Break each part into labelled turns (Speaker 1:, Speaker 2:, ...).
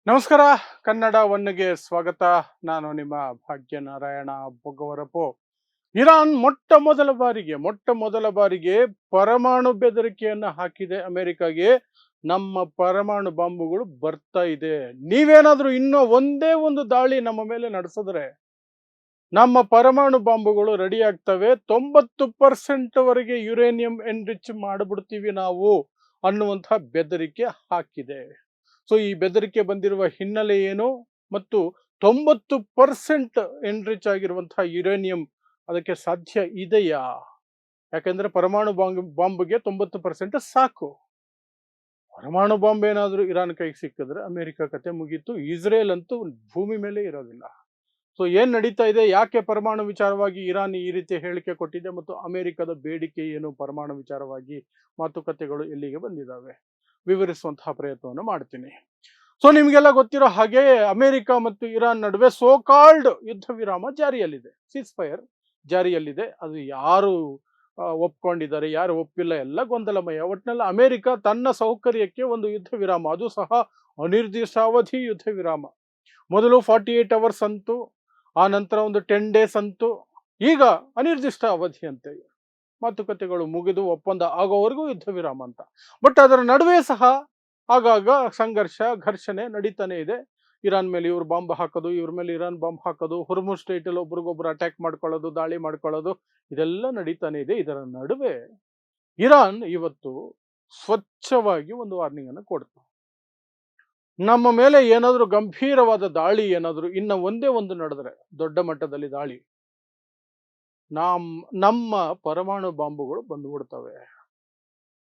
Speaker 1: ನಮಸ್ಕಾರ. ಕನ್ನಡ ಒನ್ಗೆ ಸ್ವಾಗತ. ನಾನು ನಿಮ್ಮ ಭಾಗ್ಯನಾರಾಯಣ ಬೊಗವರಪು. ಇರಾನ್ ಮೊಟ್ಟ ಮೊದಲ ಬಾರಿಗೆ ಪರಮಾಣು ಬೆದರಿಕೆಯನ್ನ ಹಾಕಿದೆ ಅಮೆರಿಕಾಗೆ. ನಮ್ಮ ಪರಮಾಣು ಬಾಂಬುಗಳು ಬರ್ತಾ ಇದೆ, ನೀವೇನಾದ್ರೂ ಇನ್ನೂ ಒಂದೇ ಒಂದು ದಾಳಿ ನಮ್ಮ ಮೇಲೆ ನಡೆಸಿದ್ರೆ ನಮ್ಮ ಪರಮಾಣು ಬಾಂಬುಗಳು ರೆಡಿ ಆಗ್ತವೆ, 90% ವರೆಗೆ ಯುರೇನಿಯಂ ಎನ್ರಿಚ್ ಮಾಡಿಬಿಡ್ತೀವಿ ನಾವು ಅನ್ನುವಂತಹ ಬೆದರಿಕೆ ಹಾಕಿದೆ. ಸೊ ಈ ಬೆದರಿಕೆ ಬಂದಿರುವ ಹಿನ್ನೆಲೆ ಏನು ಮತ್ತು 90% ಎನ್ರಿಚ್ ಆಗಿರುವಂತಹ ಯುರೇನಿಯಂ ಅದಕ್ಕೆ ಸಾಧ್ಯ ಇದೆಯಾ? ಯಾಕಂದ್ರೆ ಪರಮಾಣು ಬಾಂಬ್ಗೆ 90% ಸಾಕು. ಪರಮಾಣು ಬಾಂಬ್ ಏನಾದರೂ ಇರಾನ್ ಕೈಗೆ ಸಿಕ್ಕಿದ್ರೆ ಅಮೆರಿಕ ಕತೆ ಮುಗೀತು. ಇಸ್ರೇಲ್ ಅಂತೂ ಭೂಮಿ ಮೇಲೆ ಇರೋದಿಲ್ಲ. ಸೊ ಏನ್ ನಡೀತಾ ಇದೆ, ಯಾಕೆ ಪರಮಾಣು ವಿಚಾರವಾಗಿ ಇರಾನ್ ಈ ರೀತಿ ಹೇಳಿಕೆ ಕೊಟ್ಟಿದೆ ಮತ್ತು ಅಮೆರಿಕದ ಬೇಡಿಕೆ ಏನು, ಪರಮಾಣು ವಿಚಾರವಾಗಿ ಮಾತುಕತೆಗಳು ಎಲ್ಲಿಗೆ ಬಂದಿದ್ದಾವೆ ವಿವರಿಸುವಂತಹ ಪ್ರಯತ್ನವನ್ನು ಮಾಡ್ತೀನಿ. ಸೊ ನಿಮಗೆಲ್ಲ ಗೊತ್ತಿರೋ ಹಾಗೆ ಅಮೆರಿಕ ಮತ್ತು ಇರಾನ್ ನಡುವೆ ಸೋ ಕಾಲ್ಡ್ ಯುದ್ಧ ವಿರಾಮ ಜಾರಿಯಲ್ಲಿದೆ, ಸೀಸ್ ಫೈರ್ ಜಾರಿಯಲ್ಲಿದೆ. ಅದು ಯಾರು ಒಪ್ಕೊಂಡಿದ್ದಾರೆ, ಯಾರು ಒಪ್ಪಿಲ್ಲ, ಎಲ್ಲ ಗೊಂದಲಮಯ. ಒಟ್ಟಿನಲ್ಲಿ ಅಮೆರಿಕ ತನ್ನ ಸೌಕರ್ಯಕ್ಕೆ ಒಂದು ಯುದ್ಧ ವಿರಾಮ, ಅದು ಸಹ ಅನಿರ್ದಿಷ್ಟಾವಧಿ ಯುದ್ಧ ವಿರಾಮ. ಮೊದಲು 48 ಅವರ್ಸ್ ಅಂತು, ಆ ನಂತರ ಒಂದು 10 ಡೇಸ್ ಅಂತು, ಈಗ ಅನಿರ್ದಿಷ್ಟ ಅವಧಿ ಅಂತೆ. ಮಾತುಕತೆಗಳು ಮುಗಿದು ಒಪ್ಪಂದ ಆಗೋವರೆಗೂ ಯುದ್ಧ ವಿರಾಮ ಅಂತ. ಬಟ್ ಅದರ ನಡುವೆ ಸಹ ಆಗಾಗ ಸಂಘರ್ಷ ಘರ್ಷಣೆ ನಡೀತಾನೆ ಇದೆ. ಇರಾನ್ ಮೇಲೆ ಇವ್ರು ಬಾಂಬ್ ಹಾಕೋದು, ಇವ್ರ ಮೇಲೆ ಇರಾನ್ ಬಾಂಬ್ ಹಾಕೋದು, ಹುರ್ಮುಜ್ ಸ್ಟ್ರೈಟ್ ಅಲ್ಲಿ ಒಬ್ರಿಗೊಬ್ರು ಅಟ್ಯಾಕ್ ಮಾಡ್ಕೊಳ್ಳೋದು, ದಾಳಿ ಮಾಡ್ಕೊಳ್ಳೋದು, ಇದೆಲ್ಲ ನಡೀತಾನೆ ಇದೆ. ಇದರ ನಡುವೆ ಇರಾನ್ ಇವತ್ತು ಸ್ವಚ್ಛವಾಗಿ ಒಂದು ವಾರ್ನಿಂಗ್ ಅನ್ನು ಕೊಡ್ತು. ನಮ್ಮ ಮೇಲೆ ಏನಾದರೂ ಗಂಭೀರವಾದ ದಾಳಿ ಏನಾದರೂ ಇನ್ನ ಒಂದೇ ಒಂದು ನಡೆದ್ರೆ, ದೊಡ್ಡ ಮಟ್ಟದಲ್ಲಿ ದಾಳಿ, ನಮ್ಮ ಪರಮಾಣು ಬಾಂಬುಗಳು ಬಂದ್ಬಿಡ್ತವೆ.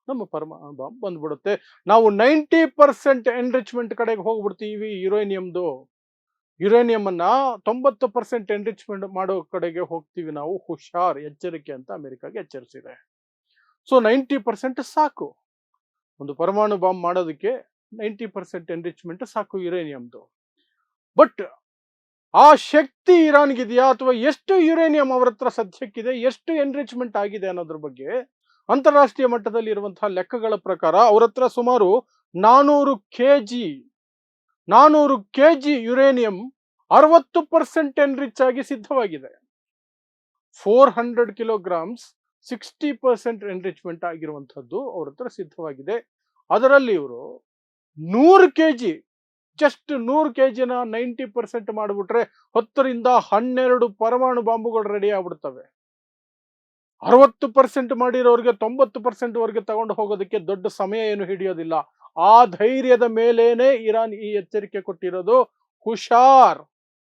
Speaker 1: ನಮ್ಮ ಪರಮಾಣು ಬಾಂಬ್ ಬಂದ್ಬಿಡುತ್ತೆ. ನಾವು 90% ಎನ್ರಿಚ್ಮೆಂಟ್ ಕಡೆಗೆ ಹೋಗ್ಬಿಡ್ತೀವಿ. ಯುರೇನಿಯಂ ಅನ್ನ 90% ಎನ್ರಿಚ್ಮೆಂಟ್ ಮಾಡೋ ಕಡೆಗೆ ಹೋಗ್ತೀವಿ ನಾವು. ಹುಷಾರ್, ಎಚ್ಚರಿಕೆ ಅಂತ ಅಮೆರಿಕಾಗೆ ಎಚ್ಚರಿಸಿದೆ. ಸೊ 90% ಸಾಕು, ಒಂದು ಪರಮಾಣು ಬಾಂಬ್ ಮಾಡೋದಕ್ಕೆ 90% ಎನ್ರಿಚ್ಮೆಂಟ್ ಸಾಕು ಯುರೇನಿಯಂದು. ಬಟ್ ಆ ಶಕ್ತಿ ಇರಾನ್ಗಿದೆಯಾ, ಅಥವಾ ಎಷ್ಟು ಯುರೇನಿಯಂ ಅವ್ರ ಹತ್ರ ಸದ್ಯಕ್ಕಿದೆ, ಎಷ್ಟು ಎನ್ರಿಚ್ಮೆಂಟ್ ಆಗಿದೆ ಅನ್ನೋದ್ರ ಬಗ್ಗೆ ಅಂತಾರಾಷ್ಟ್ರೀಯ ಮಟ್ಟದಲ್ಲಿ ಇರುವಂತಹ ಲೆಕ್ಕಗಳ ಪ್ರಕಾರ ಅವ್ರ ಹತ್ರ ಸುಮಾರು 400 ಕೆಜಿ ಯುರೇನಿಯಂ 60% ಎನ್ರಿಚ್ ಆಗಿ ಸಿದ್ಧವಾಗಿದೆ. 400 ಕಿಲೋಗ್ರಾಮ್ಸ್ 60% ಎನ್ರಿಚ್ಮೆಂಟ್ ಆಗಿರುವಂತಹದ್ದು ಅವ್ರ ಹತ್ರ ಸಿದ್ಧವಾಗಿದೆ. ಅದರಲ್ಲಿ ಇವರು 100 ಕೆಜಿ, ಜಸ್ಟ್ 100 ಕೆಜಿನ 90% ಮಾಡಿಬಿಟ್ರೆ 10 ರಿಂದ 12 ಪರಮಾಣು ಬಾಂಬುಗಳು ರೆಡಿ ಆಗ್ಬಿಡ್ತವೆ. 60% ಮಾಡಿರೋರಿಗೆ 90% ವರೆಗೆ ತಗೊಂಡು ಹೋಗೋದಕ್ಕೆ ದೊಡ್ಡ ಸಮಯ ಏನು ಹಿಡಿಯೋದಿಲ್ಲ. ಆ ಧೈರ್ಯದ ಮೇಲೇನೆ ಇರಾನ್ ಈ ಎಚ್ಚರಿಕೆ ಕೊಟ್ಟಿರೋದು. ಹುಷಾರ್,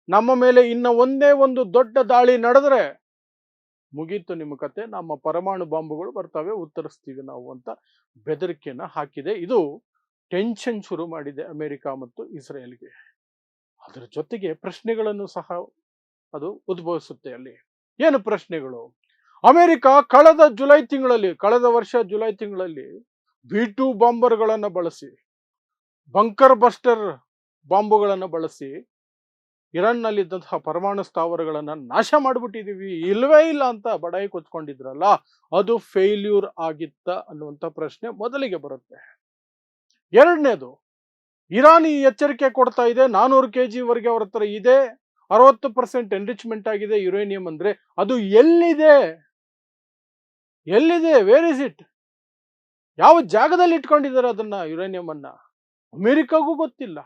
Speaker 1: ನಮ್ಮ ಮೇಲೆ ಇನ್ನ ಒಂದೇ ಒಂದು ದೊಡ್ಡ ದಾಳಿ ನಡೆದ್ರೆ ಮುಗೀತು ನಿಮ್ಮ ಕತೆ, ನಮ್ಮ ಪರಮಾಣು ಬಾಂಬುಗಳು ಬರ್ತವೆ, ಉತ್ತರಿಸ್ತೀವಿ ನಾವು ಅಂತ ಬೆದರಿಕೆಯನ್ನ ಹಾಕಿದೆ. ಇದು ಟೆನ್ಷನ್ ಶುರು ಮಾಡಿದೆ ಅಮೆರಿಕ ಮತ್ತು ಇಸ್ರೇಲ್ಗೆ. ಅದರ ಜೊತೆಗೆ ಪ್ರಶ್ನೆಗಳನ್ನು ಸಹ ಅದು ಉದ್ಭವಿಸುತ್ತೆ. ಅಲ್ಲಿ ಏನು ಪ್ರಶ್ನೆಗಳು? ಅಮೆರಿಕ ಕಳೆದ ವರ್ಷ ಜುಲೈ ತಿಂಗಳಲ್ಲಿ B2 ಬಾಂಬರ್ಗಳನ್ನು ಬಳಸಿ, ಬಂಕರ್ ಬಸ್ಟರ್ ಬಾಂಬುಗಳನ್ನು ಬಳಸಿ ಇರಾನ್ನಲ್ಲಿದ್ದಂತಹ ಪರಮಾಣು ಸ್ಥಾವರಗಳನ್ನು ನಾಶ ಮಾಡಿಬಿಟ್ಟಿದೀವಿ, ಇಲ್ವೇ ಇಲ್ಲ ಅಂತ ಬಡಾಯಿ ಕೊಚ್ಕೊಂಡಿದ್ರಲ್ಲ, ಅದು ಫೇಲ್ಯೂರ್ ಆಗಿತ್ತ ಅನ್ನುವಂಥ ಪ್ರಶ್ನೆ ಮೊದಲಿಗೆ ಬರುತ್ತೆ. ಎರಡನೇದು, ಇರಾನ್ ಈ ಎಚ್ಚರಿಕೆ ಕೊಡ್ತಾ ಇದೆ, 400 ಕೆಜಿ ವರೆಗೆ ಅವ್ರ ಹತ್ರ ಇದೆ, 60% ಎನ್ರಿಚ್ಮೆಂಟ್ ಆಗಿದೆ ಯುರೇನಿಯಂ ಅಂದ್ರೆ, ಅದು ಎಲ್ಲಿದೆ? Where is it? ಯಾವ ಜಾಗದಲ್ಲಿ ಇಟ್ಕೊಂಡಿದ್ದಾರೆ ಅದನ್ನ, ಯುರೇನಿಯಂ ಅನ್ನ? ಅಮೆರಿಕಾಗೂ ಗೊತ್ತಿಲ್ಲ.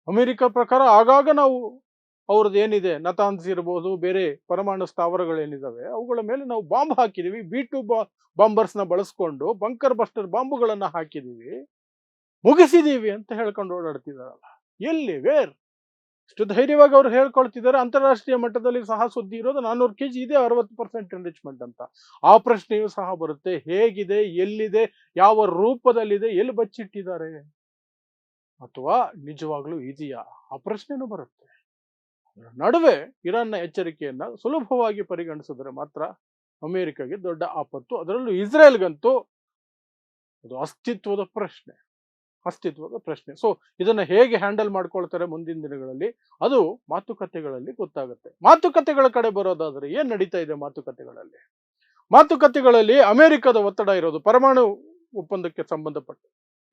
Speaker 1: ಅಮೆರಿಕ ಪ್ರಕಾರ ಆಗಾಗ ನಾವು ಅವ್ರದ್ದು ಏನಿದೆ, ನತಾನ್ಸ್ ಇರ್ಬೋದು, ಬೇರೆ ಪರಮಾಣು ಸ್ಥಾವರಗಳೇನಿದಾವೆ ಅವುಗಳ ಮೇಲೆ ನಾವು ಬಾಂಬ್ ಹಾಕಿದೀವಿ, B2 ಬಾಂಬರ್ಸ್ನ ಬಳಸ್ಕೊಂಡು ಬಂಕರ್ ಬಸ್ಟರ್ ಬಾಂಬುಗಳನ್ನ ಹಾಕಿದೀವಿ, ಮುಗಿಸಿದೀವಿ ಅಂತ ಹೇಳ್ಕೊಂಡು ಓಡಾಡ್ತಿದಾರಲ್ಲ. ಎಲ್ಲಿ, ವೇರ್? ಇಷ್ಟು ಧೈರ್ಯವಾಗಿ ಅವ್ರು ಹೇಳ್ಕೊಳ್ತಿದ್ದಾರೆ. ಅಂತಾರಾಷ್ಟ್ರೀಯ ಮಟ್ಟದಲ್ಲಿ ಸಹ ಸುದ್ದಿ ಇರೋದು 400 ಕೆಜಿ ಇದೆ, 60% ಎನ್ರಿಚ್ಮೆಂಟ್ ಅಂತ. ಆ ಪ್ರಶ್ನೆಯೂ ಸಹ ಬರುತ್ತೆ, ಹೇಗಿದೆ, ಎಲ್ಲಿದೆ, ಯಾವ ರೂಪದಲ್ಲಿದೆ, ಎಲ್ಲಿ ಬಚ್ಚಿಟ್ಟಿದ್ದಾರೆ, ಅಥವಾ ನಿಜವಾಗ್ಲೂ ಇದೆಯಾ? ಆ ಪ್ರಶ್ನೆನೂ ಬರುತ್ತೆ. ನಡುವೆ ಇರಾನ್ನ ಎಚ್ಚರಿಕೆಯನ್ನ ಸುಲಭವಾಗಿ ಪರಿಗಣಿಸಿದ್ರೆ ಮಾತ್ರ ಅಮೆರಿಕಾಗೆ ದೊಡ್ಡ ಆಪತ್ತು, ಅದರಲ್ಲೂ ಇಸ್ರೇಲ್ಗಂತೂ ಅದು ಅಸ್ತಿತ್ವದ ಪ್ರಶ್ನೆ. ಸೊ ಇದನ್ನ ಹೇಗೆ ಹ್ಯಾಂಡಲ್ ಮಾಡ್ಕೊಳ್ತಾರೆ ಮುಂದಿನ ದಿನಗಳಲ್ಲಿ, ಅದು ಮಾತುಕತೆಗಳಲ್ಲಿ ಗೊತ್ತಾಗುತ್ತೆ. ಮಾತುಕತೆಗಳ ಕಡೆ ಬರೋದಾದ್ರೆ ಏನ್ ನಡೀತಾ ಇದೆ ಮಾತುಕತೆಗಳಲ್ಲಿ? ಅಮೆರಿಕದ ಒತ್ತಡ ಇರೋದು ಪರಮಾಣು ಒಪ್ಪಂದಕ್ಕೆ ಸಂಬಂಧಪಟ್ಟ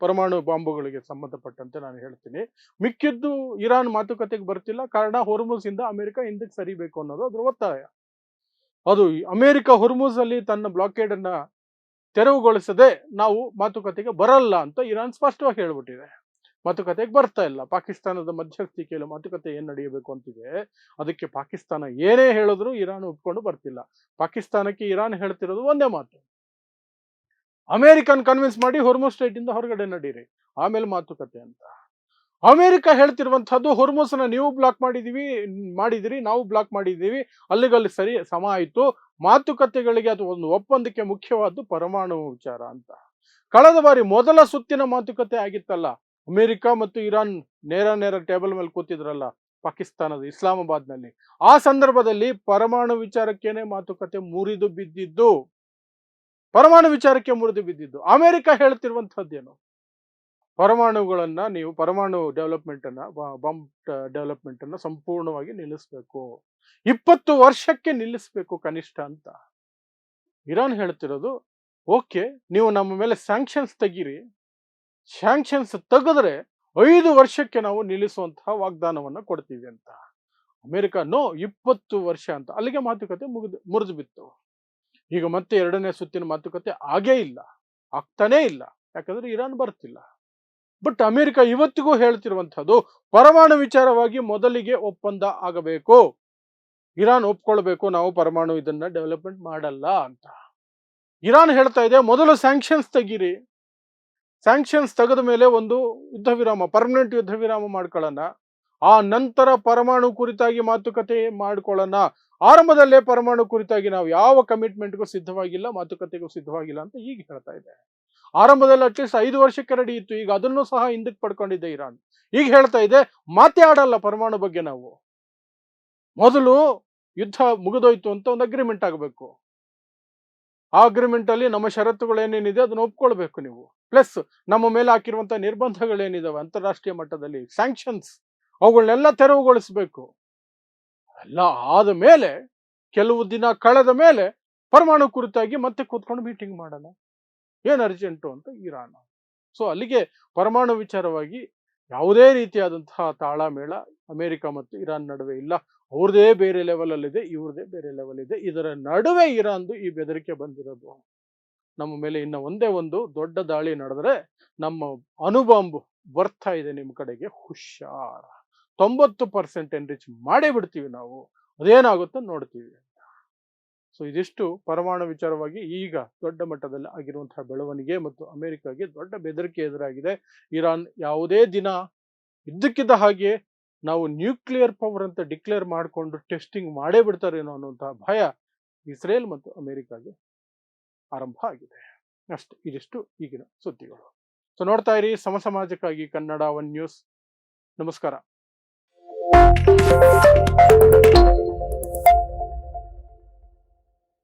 Speaker 1: ಪರಮಾಣು ಬಾಂಬುಗಳಿಗೆ ಸಂಬಂಧಪಟ್ಟಂತೆ ನಾನು ಹೇಳ್ತೀನಿ. ಮಿಕ್ಕಿದ್ದು ಇರಾನ್ ಮಾತುಕತೆಗೆ ಬರ್ತಿಲ್ಲ. ಕಾರಣ ಹೊರ್ಮುಸ್ ಇಂದ ಅಮೆರಿಕ ಹಿಂದಕ್ಕೆ ಸರಿಬೇಕು ಅನ್ನೋದು ಅದ್ರ ಒತ್ತಾಯ. ಅದು ಅಮೆರಿಕ ಹೊರ್ಮುಸ್ ಅಲ್ಲಿ ತನ್ನ ಬ್ಲಾಕೇಡ್ ಅನ್ನ ತೆರವುಗೊಳಿಸದೆ ನಾವು ಮಾತುಕತೆಗೆ ಬರಲ್ಲ ಅಂತ ಇರಾನ್ ಸ್ಪಷ್ಟವಾಗಿ ಹೇಳ್ಬಿಟ್ಟಿದೆ. ಮಾತುಕತೆಗೆ ಬರ್ತಾ ಇಲ್ಲ. ಪಾಕಿಸ್ತಾನದ ಮಧ್ಯಸ್ಥಿಕೆಯಲ್ಲಿ ಮಾತುಕತೆ ಏನ್ ನಡೆಯಬೇಕು ಅಂತಿದೆ, ಅದಕ್ಕೆ ಪಾಕಿಸ್ತಾನ ಏನೇ ಹೇಳಿದ್ರು ಇರಾನ್ ಒಪ್ಕೊಂಡು ಬರ್ತಿಲ್ಲ. ಪಾಕಿಸ್ತಾನಕ್ಕೆ ಇರಾನ್ ಹೇಳ್ತಿರೋದು ಒಂದೇ ಮಾತು, ಅಮೆರಿಕನ್ ಕನ್ವಿನ್ಸ್ ಮಾಡಿ ಹೊರ್ಮುಸ್ ಸ್ಟ್ರೈಟ್ ಇಂದ ಹೊರಗಡೆ ನಡೀರಿ, ಆಮೇಲೆ ಮಾತುಕತೆ ಅಂತ. ಅಮೆರಿಕ ಹೇಳ್ತಿರುವಂತಹದ್ದು ಹೊರ್ಮುಸ್ನ ನೀವು ಬ್ಲಾಕ್ ಮಾಡಿದಿರಿ, ನಾವು ಬ್ಲಾಕ್ ಮಾಡಿದ್ದೀವಿ, ಅಲ್ಲಿಗಲ್ಲಿ ಸರಿ ಸಮ ಆಯ್ತು. ಮಾತುಕತೆಗಳಿಗೆ ಅಥವಾ ಒಂದು ಒಪ್ಪಂದಕ್ಕೆ ಮುಖ್ಯವಾದ್ದು ಪರಮಾಣು ವಿಚಾರ ಅಂತ. ಕಳೆದ ಬಾರಿ ಮೊದಲ ಸುತ್ತಿನ ಮಾತುಕತೆ ಆಗಿತ್ತಲ್ಲ, ಅಮೆರಿಕ ಮತ್ತು ಇರಾನ್ ನೇರ ಟೇಬಲ್ ಮೇಲೆ ಕೂತಿದ್ರಲ್ಲ ಪಾಕಿಸ್ತಾನದ ಇಸ್ಲಾಮಾಬಾದ್ನಲ್ಲಿ. ಆ ಸಂದರ್ಭದಲ್ಲಿ ಪರಮಾಣು ವಿಚಾರಕ್ಕೇನೆ ಮಾತುಕತೆ ಮುರಿದು ಬಿದ್ದಿದ್ದು. ಅಮೆರಿಕ ಹೇಳ್ತಿರುವಂತಹದ್ದೇನು, ಪರಮಾಣುಗಳನ್ನ ನೀವು ಪರಮಾಣು ಡೆವಲಪ್ಮೆಂಟ್ ಅನ್ನ ಬಾಂಬ್ ಡೆವಲಪ್ಮೆಂಟ್ ಅನ್ನ ಸಂಪೂರ್ಣವಾಗಿ ನಿಲ್ಲಿಸಬೇಕು, 20 ವರ್ಷಕ್ಕೆ ನಿಲ್ಲಿಸಬೇಕು ಕನಿಷ್ಠ ಅಂತ. ಇರಾನ್ ಹೇಳ್ತಿರೋದು ಓಕೆ, ನೀವು ನಮ್ಮ ಮೇಲೆ ಸ್ಯಾಂಕ್ಷನ್ಸ್ ತೆಗೀರಿ, ಸ್ಯಾಂಕ್ಷನ್ಸ್ ತೆಗೆದ್ರೆ 5 ವರ್ಷಕ್ಕೆ ನಾವು ನಿಲ್ಲಿಸುವಂತಹ ವಾಗ್ದಾನವನ್ನ ಕೊಡ್ತೀವಿ ಅಂತ. ಅಮೆರಿಕ ನೋ 20 ವರ್ಷ ಅಂತ. ಅಲ್ಲಿಗೆ ಮಾತುಕತೆ ಮುರಿದು ಬಿತ್ತು. ಈಗ ಮತ್ತೆ 2ನೇ ಸುತ್ತಿನ ಮಾತುಕತೆ ಆಗೇ ಇಲ್ಲ, ಆಗ್ತಾನೇ ಇಲ್ಲ, ಯಾಕಂದ್ರೆ ಇರಾನ್ ಬರ್ತಿಲ್ಲ. ಬಟ್ ಅಮೆರಿಕ ಇವತ್ತಿಗೂ ಹೇಳ್ತಿರುವಂತಹದ್ದು ಪರಮಾಣು ವಿಚಾರವಾಗಿ ಮೊದಲಿಗೆ ಒಪ್ಪಂದ ಆಗಬೇಕು, ಇರಾನ್ ಒಪ್ಕೊಳ್ಬೇಕು, ನಾವು ಪರಮಾಣು ಇದನ್ನ ಡೆವಲಪ್ಮೆಂಟ್ ಮಾಡಲ್ಲ ಅಂತ. ಇರಾನ್ ಹೇಳ್ತಾ ಇದೆ ಮೊದಲು ಸ್ಯಾಂಕ್ಷನ್ಸ್ ತೆಗೀರಿ, ಸ್ಯಾಂಕ್ಷನ್ಸ್ ತೆಗೆದ ಮೇಲೆ ಒಂದು ಯುದ್ಧ ವಿರಾಮ, ಪರ್ಮನೆಂಟ್ ಯುದ್ಧ ವಿರಾಮ ಮಾಡ್ಕೊಳ್ಳೋಣ, ಆ ನಂತರ ಪರಮಾಣು ಕುರಿತಾಗಿ ಮಾತುಕತೆ ಮಾಡ್ಕೊಳ್ಳೋಣ. ಆರಂಭದಲ್ಲೇ ಪರಮಾಣು ಕುರಿತಾಗಿ ನಾವು ಯಾವ ಕಮಿಟ್ಮೆಂಟ್ಗೂ ಸಿದ್ಧವಾಗಿಲ್ಲ, ಮಾತುಕತೆಗೂ ಸಿದ್ಧವಾಗಿಲ್ಲ ಅಂತ ಈಗ ಹೇಳ್ತಾ ಇದೆ. ಆರಂಭದಲ್ಲಿ ಅಟ್ಲೀಸ್ಟ್ 5 ವರ್ಷಕ್ಕೆ ರೆಡಿ ಇತ್ತು, ಈಗ ಅದನ್ನು ಸಹ ಹಿಂದಕ್ಕೆ ಪಡ್ಕೊಂಡಿದೆ ಇರಾನ್. ಈಗ ಹೇಳ್ತಾ ಇದೆ ಮಾತೇ ಆಡಲ್ಲ ಪರಮಾಣು ಬಗ್ಗೆ, ನಾವು ಮೊದಲು ಯುದ್ಧ ಮುಗಿದೋಯ್ತು ಅಂತ ಒಂದು ಅಗ್ರಿಮೆಂಟ್ ಆಗಬೇಕು, ಆ ಅಗ್ರಿಮೆಂಟ್ ಅಲ್ಲಿ ನಮ್ಮ ಷರತ್ತುಗಳೇನೇನಿದೆ ಅದನ್ನ ಒಪ್ಕೊಳ್ಬೇಕು ನೀವು, ಪ್ಲಸ್ ನಮ್ಮ ಮೇಲೆ ಹಾಕಿರುವಂತಹ ನಿರ್ಬಂಧಗಳೇನಿದಾವೆ ಅಂತಾರಾಷ್ಟ್ರೀಯ ಮಟ್ಟದಲ್ಲಿ ಸ್ಯಾಂಕ್ಷನ್ಸ್, ಅವುಗಳನ್ನೆಲ್ಲ ತೆರವುಗೊಳಿಸಬೇಕು. ಎಲ್ಲ ಆದ ಮೇಲೆ ಕೆಲವು ದಿನ ಕಳೆದ ಮೇಲೆ ಪರಮಾಣು ಕುರಿತಾಗಿ ಮತ್ತೆ ಕೂತ್ಕೊಂಡು ಮೀಟಿಂಗ್ ಮಾಡೋಣ, ಏನ್ ಅರ್ಜೆಂಟು ಅಂತ ಇರಾನ್. ಸೊ ಅಲ್ಲಿಗೆ ಪರಮಾಣು ವಿಚಾರವಾಗಿ ಯಾವುದೇ ರೀತಿಯಾದಂತಹ ತಾಳಮೇಳ ಅಮೆರಿಕ ಮತ್ತು ಇರಾನ್ ನಡುವೆ ಇಲ್ಲ. ಅವ್ರದೇ ಬೇರೆ ಲೆವೆಲ್ ಅಲ್ಲಿದೆ, ಇವ್ರದೇ ಬೇರೆ ಲೆವೆಲ್ ಇದೆ. ಇದರ ನಡುವೆ ಇರಾನ್ದು ಈ ಬೆದರಿಕೆ ಬಂದಿರೋದು. ನಮ್ಮ ಮೇಲೆ ಇನ್ನ ಒಂದೇ ಒಂದು ದೊಡ್ಡ ದಾಳಿ ನಡೆದ್ರೆ ನಮ್ಮ ಅಣುಬಾಂಬ್ ಬರ್ತಾ ಇದೆ ನಿಮ್ಮ ಕಡೆಗೆ, ಹುಷಾರ್, 90% ಎನ್ರಿಚ್ ಮಾಡೇ ಬಿಡ್ತೀವಿ ನಾವು, ಅದೇನಾಗುತ್ತೋ ನೋಡ್ತೀವಿ. ಸೊ ಇದಿಷ್ಟು ಪರಮಾಣು ವಿಚಾರವಾಗಿ ಈಗ ದೊಡ್ಡ ಮಟ್ಟದಲ್ಲಿ ಆಗಿರುವಂತಹ ಬೆಳವಣಿಗೆ ಮತ್ತು ಅಮೆರಿಕಾಗೆ ದೊಡ್ಡ ಬೆದರಿಕೆ ಎದುರಾಗಿದೆ. ಇರಾನ್ ಯಾವುದೇ ದಿನ ಇದ್ದಕ್ಕಿದ್ದ ಹಾಗೆ ನಾವು ನ್ಯೂಕ್ಲಿಯರ್ ಪವರ್ ಅಂತ ಡಿಕ್ಲೇರ್ ಮಾಡಿಕೊಂಡು ಟೆಸ್ಟಿಂಗ್ ಮಾಡೇ ಬಿಡ್ತಾರೇನೋ ಅನ್ನುವಂತಹ ಭಯ ಇಸ್ರೇಲ್ ಮತ್ತು ಅಮೆರಿಕಾಗೆ ಆರಂಭ ಆಗಿದೆ. ಅಷ್ಟೇ, ಇದಿಷ್ಟು ಈಗಿನ ಸುದ್ದಿಗಳು. ಸೊ ನೋಡ್ತಾ ಇರಿ ಸಮಾಜಕ್ಕಾಗಿ ಕನ್ನಡ 1 ನ್ಯೂಸ್. ನಮಸ್ಕಾರ.